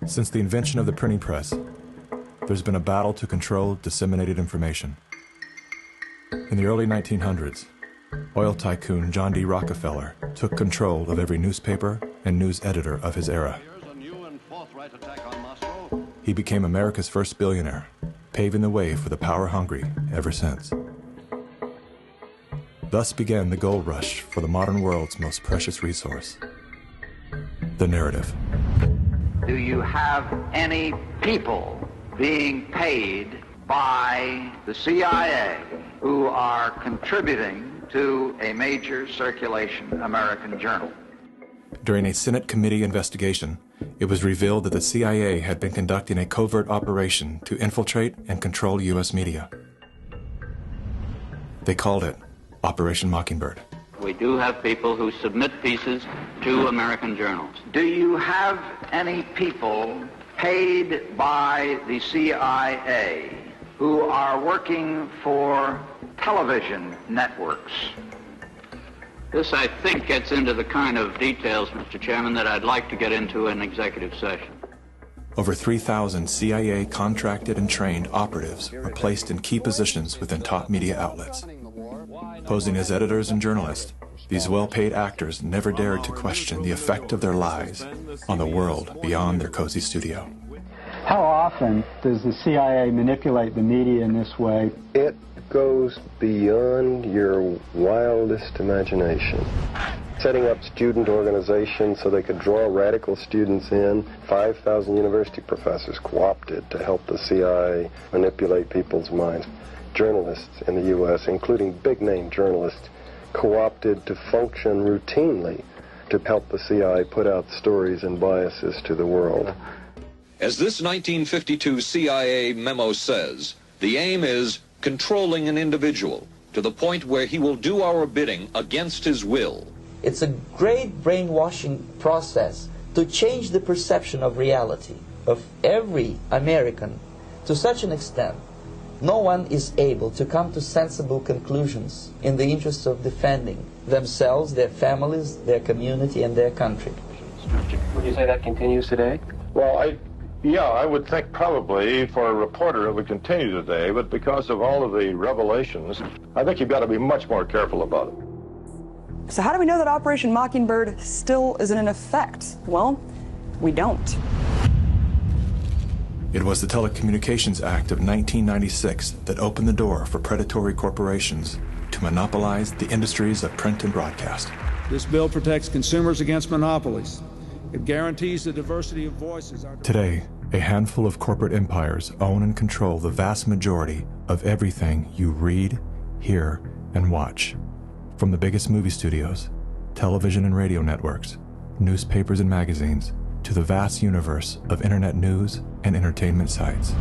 Since the invention of the printing press, there's been a battle to control disseminated information. In the early 1900s, oil tycoon John D. Rockefeller took control of every newspaper and news editor of his era. He became America's first billionaire, paving the way for the power-hungry ever since. Thus began the gold rush for the modern world's most precious resource, the narrative. Do you have any people being paid by the CIA who are contributing to a major circulation American journal? During a Senate committee investigation, it was revealed that the CIA had been conducting a covert operation to infiltrate and control U.S. media. They called it Operation Mockingbird. We do have people who submit pieces to American journals. Do you have any people paid by the CIA who are working for television networks? This, I think, gets into the kind of details, Mr. Chairman, that I'd like to get into in executive session. Over 3,000 CIA contracted and trained operatives were placed in key positions within top media outlets. Posing as editors and journalists, these well-paid actors never dared to question the effect of their lives on the world beyond their cozy studio. How often does the CIA manipulate the media in this way? It goes beyond your wildest imagination. Setting up student organizations so they could draw radical students in. 5,000 university professors co-opted to help the CIA manipulate people's minds. Journalists in the U.S., including big-name journalists, co-opted to function routinely to help the CIA put out stories and biases to the world. As this 1952 CIA memo says, the aim is controlling an individual to the point where he will do our bidding against his will. It's a great brainwashing process to change the perception of reality of every American to such an extent no one is able to come to sensible conclusions in the interest of defending themselves, their families, their community, and their country. Would you say that continues today? Well, I would think probably for a reporter it would continue today, but because of all of the revelations, I think you've got to be much more careful about it. So how do we know that Operation Mockingbird still isn't in effect? Well, we don't. It was the Telecommunications Act of 1996 that opened the door for predatory corporations to monopolize the industries of print and broadcast. This bill protects consumers against monopolies. It guarantees the diversity of voices. Today, a handful of corporate empires own and control the vast majority of everything you read, hear, and watch. From the biggest movie studios, television and radio networks, newspapers and magazines, to the vast universe of internet news and entertainment sites.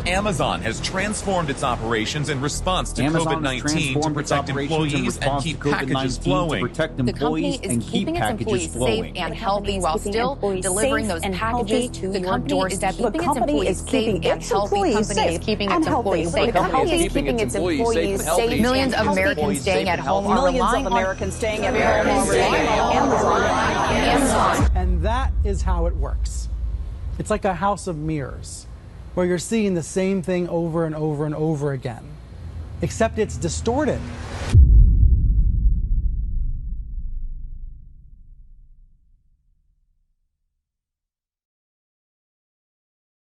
Amazon has transformed its operations in response to COVID-19 to protect employees and keep packages flowing. The company is keeping its employees safe and healthy while still delivering those packages to your doorstep. The company is keeping its employees safe. The company is keeping its employees safe. Millions of Americans staying at home are relying on Amazon. And that is how it works. It's like a house of mirrors, where you're seeing the same thing over and over and over again, except it's distorted.